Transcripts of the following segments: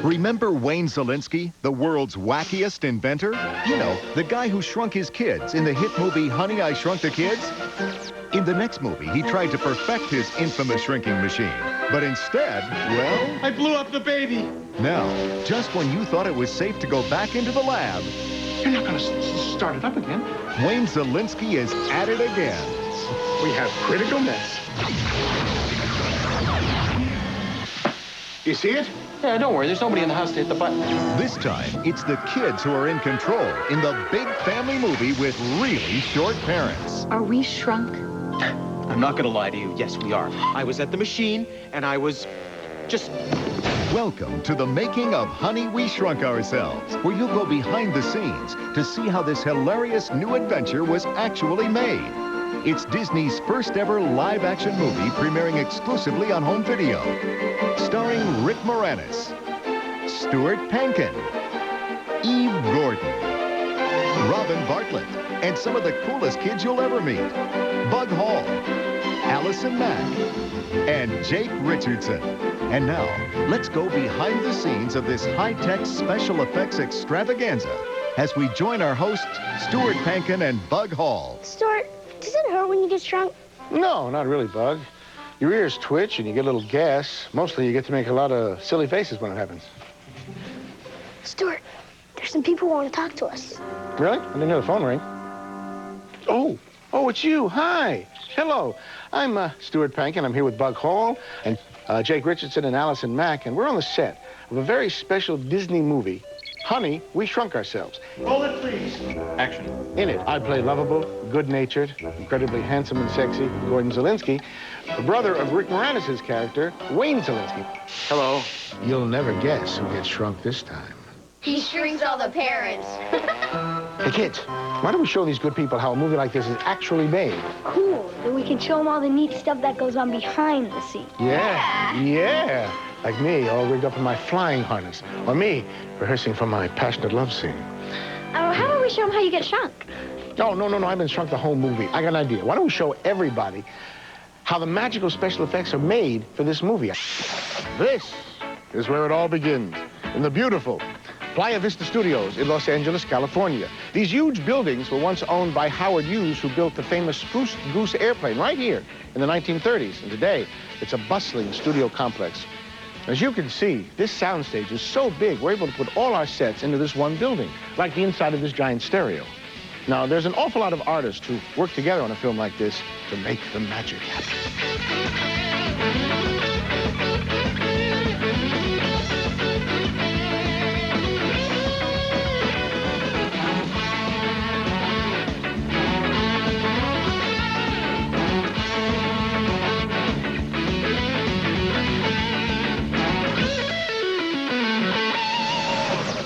Remember Wayne Szalinskt, the world's wackiest inventor? You know, the guy who shrunk his kids in the hit movie Honey, I Shrunk the Kids? In the next movie, he tried to perfect his infamous shrinking machine. But instead, well... I blew up the baby! Now, just when you thought it was safe to go back into the lab... You're not going to start it up again. Wayne Szalinskt is at it again. We have critical mess. You see it? Yeah, don't worry. There's nobody in the house to hit the button. This time, it's the kids who are in control in the big family movie with really short parents. Are we shrunk? I'm not going to lie to you. Yes, we are. I was at the machine, and I was just... Welcome to the making of Honey, We Shrunk Ourselves, where you'll go behind the scenes to see how this hilarious new adventure was actually made. It's Disney's first ever live-action movie premiering exclusively on home video. Starring Rick Moranis, Stuart Pankin, Eve Gordon, Robin Bartlett, and some of the coolest kids you'll ever meet. Bug Hall, Allison Mack, and Jake Richardson. And now, let's go behind the scenes of this high-tech special effects extravaganza as we join our hosts, Stuart Pankin and Bug Hall. Stuart, does it hurt when you get shrunk? No, not really, Bug. Your ears twitch and you get a little gas. Mostly you get to make a lot of silly faces when it happens. Stuart, there's some people who want to talk to us. Really? I didn't hear the phone ring. Oh, it's you. Hi. Hello. I'm Stuart Pankin. I'm here with Bug Hall and Jake Richardson and Allison Mack, and we're on the set of a very special Disney movie, Honey, We Shrunk Ourselves. Roll it, please. Action. In it, I play lovable, good-natured, incredibly handsome and sexy Gordon Szalinskt, the brother of Rick Moranis' character, Wayne Szalinskt. Hello. You'll never guess who gets shrunk this time. He shrinks all the parents. Hey, kids, why don't we show these good people how a movie like this is actually made? Cool. Then we can show them all the neat stuff that goes on behind the scenes. Yeah. Like me, all rigged up in my flying harness. Or me, rehearsing for my passionate love scene. How about we show them how you get shrunk? No, I've been shrunk the whole movie. I got an idea. Why don't we show everybody how the magical special effects are made for this movie? This is where it all begins, in the beautiful Playa Vista Studios in Los Angeles, California. These huge buildings were once owned by Howard Hughes, who built the famous Spruce Goose airplane right here in the 1930s. And today, it's a bustling studio complex. As you can see, this soundstage is so big, we're able to put all our sets into this one building, like the inside of this giant stereo. Now, there's an awful lot of artists who work together on a film like this to make the magic happen.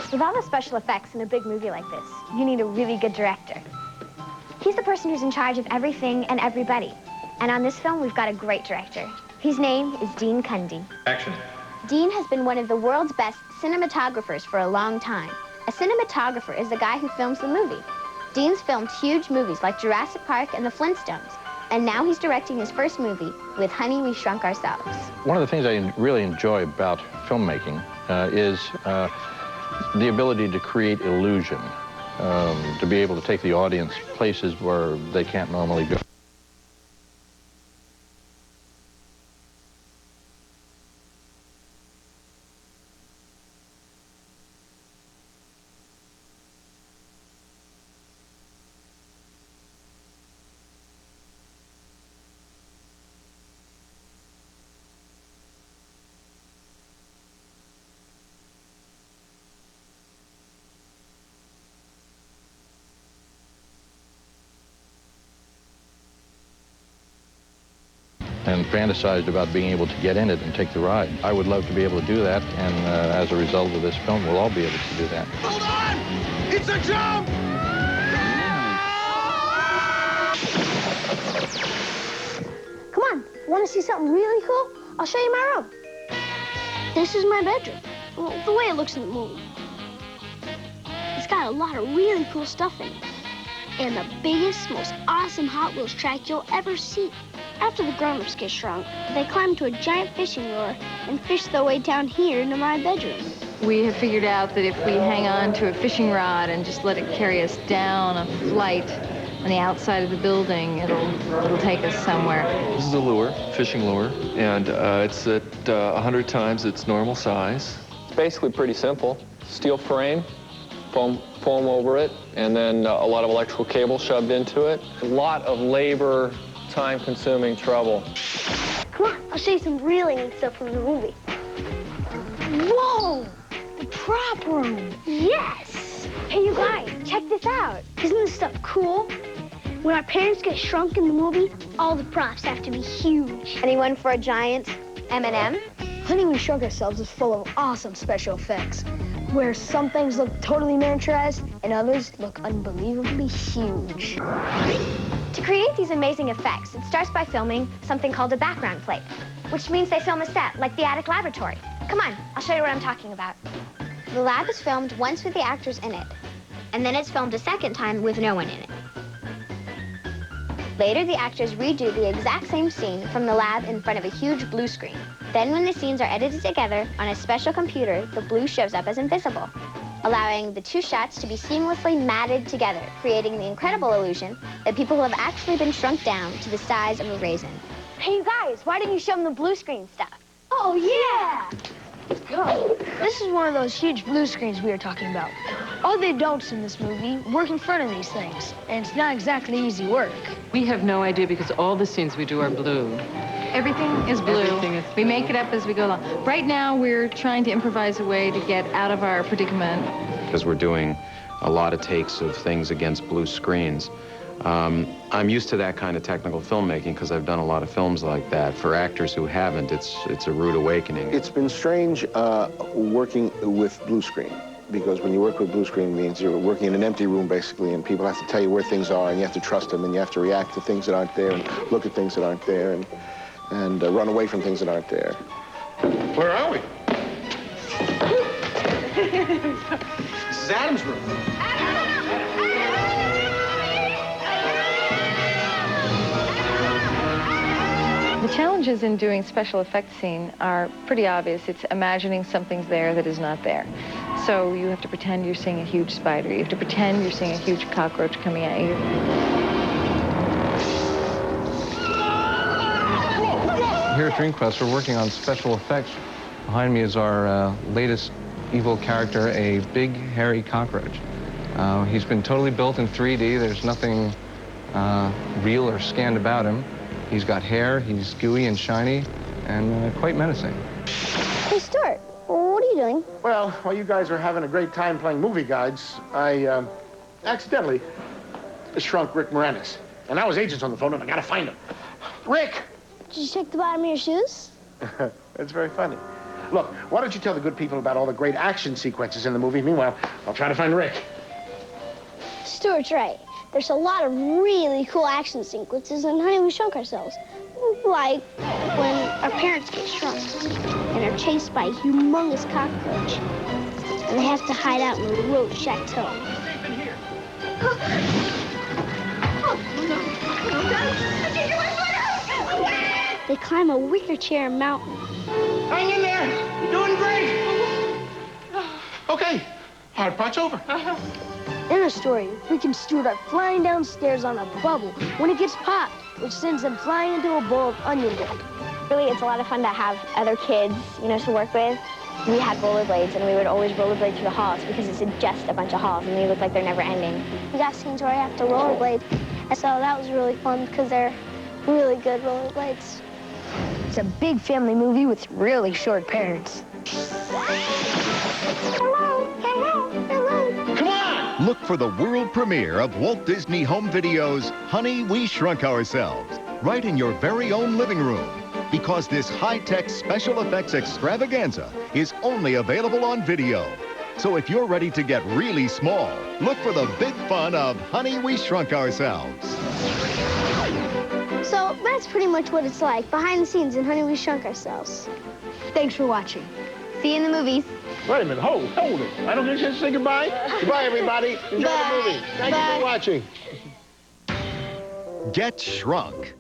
With all the special effects in a big movie like this, you need a really good director. He's the person who's in charge of everything and everybody. And on this film, we've got a great director. His name is Dean Cundey. Action. Dean has been one of the world's best cinematographers for a long time. A cinematographer is the guy who films the movie. Dean's filmed huge movies like Jurassic Park and The Flintstones. And now he's directing his first movie with Honey, We Shrunk Ourselves. One of the things I really enjoy about filmmaking is the ability to create illusion, to be able to take the audience places where they can't normally go. And fantasized about being able to get in it and take the ride. I would love to be able to do that, and as a result of this film, we'll all be able to do that. Hold on! It's a jump! Come on, want to see something really cool? I'll show you my room. This is my bedroom. Well, the way it looks in the movie. It's got a lot of really cool stuff in it. And the biggest, most awesome Hot Wheels track you'll ever see. After the grown-ups get shrunk, they climb to a giant fishing lure and fish their way down here into my bedroom. We have figured out that if we hang on to a fishing rod and just let it carry us down a flight on the outside of the building, it'll take us somewhere. This is a lure, fishing lure, and it's at 100 times its normal size. It's basically pretty simple. Steel frame, foam over it, and then a lot of electrical cable shoved into it. A lot of labor, time-consuming trouble. Come on, I'll show you some really neat stuff from the movie. Whoa! The prop room! Yes! Hey, you guys, check this out. Isn't this stuff cool? When our parents get shrunk in the movie, all the props have to be huge. Anyone for a giant M&M? Honey, We Shrunk Ourselves is full of awesome special effects, where some things look totally miniaturized and others look unbelievably huge. To create these amazing effects, it starts by filming something called a background plate, which means they film a set, like the attic laboratory. Come on, I'll show you what I'm talking about. The lab is filmed once with the actors in it, and then it's filmed a second time with no one in it. Later, the actors redo the exact same scene from the lab in front of a huge blue screen. Then, when the scenes are edited together on a special computer, the blue shows up as invisible, allowing the two shots to be seamlessly matted together, creating the incredible illusion that people have actually been shrunk down to the size of a raisin. Hey, you guys, why didn't you show them the blue screen stuff? Oh, yeah! Let's go. This is one of those huge blue screens we were talking about. All the adults in this movie work in front of these things, and it's not exactly easy work. We have no idea because all the scenes we do are blue. Everything is blue. Everything is We make it up as we go along. Right now, we're trying to improvise a way to get out of our predicament. Because we're doing a lot of takes of things against blue screens. I'm used to that kind of technical filmmaking because I've done a lot of films like that. For actors who haven't, it's a rude awakening. It's been strange working with blue screen, because when you work with blue screen, it means you're working in an empty room, basically, and people have to tell you where things are, and you have to trust them, and you have to react to things that aren't there, and look at things that aren't there, and run away from things that aren't there. Where are we? This is Adam's room. The challenges in doing special effects scene are pretty obvious. It's imagining something's there that is not there. So you have to pretend you're seeing a huge spider. You have to pretend you're seeing a huge cockroach coming at you. Here at Dream Quest, we're working on special effects. Behind me is our latest evil character, a big, hairy cockroach. He's been totally built in 3D. There's nothing real or scanned about him. He's got hair, he's gooey and shiny, and quite menacing. Hey, Stuart, what are you doing? Well, while you guys are having a great time playing movie guides, I accidentally shrunk Rick Moranis. And now his agent's on the phone, and I gotta find him. Rick! Did you check the bottom of your shoes? That's very funny. Look, why don't you tell the good people about all the great action sequences in the movie? Meanwhile, I'll try to find Rick. Stuart's right. There's a lot of really cool action sequences in Honey, We Shrunk Ourselves. Like when our parents get shrunk and are chased by a humongous cockroach. And they have to hide out in the road chateau. They climb a wicker chair mountain. Hang in there! You're doing great! Okay, hard part's over. In the story, Rick and Stuart are flying downstairs on a bubble when it gets popped, which sends them flying into a bowl of onion dip. Really, it's a lot of fun to have other kids, to work with. We had rollerblades, and we would always rollerblade through the halls because it's just a bunch of halls, and they look like they're never ending. We got scenes where I have to rollerblade, and so that was really fun because they're really good rollerblades. It's a big family movie with really short parents. Hello, hello, hello. Come on! Look for the world premiere of Walt Disney Home Video's Honey, We Shrunk Ourselves, right in your very own living room. Because this high-tech special effects extravaganza is only available on video. So if you're ready to get really small, look for the big fun of Honey, We Shrunk Ourselves. So that's pretty much what it's like behind the scenes in Honey, We Shrunk Ourselves. Thanks for watching. See you in the movies. Wait a minute, hold it. I don't get a chance to say goodbye. Goodbye, everybody. Enjoy the movie. Thank you for watching. Get Shrunk.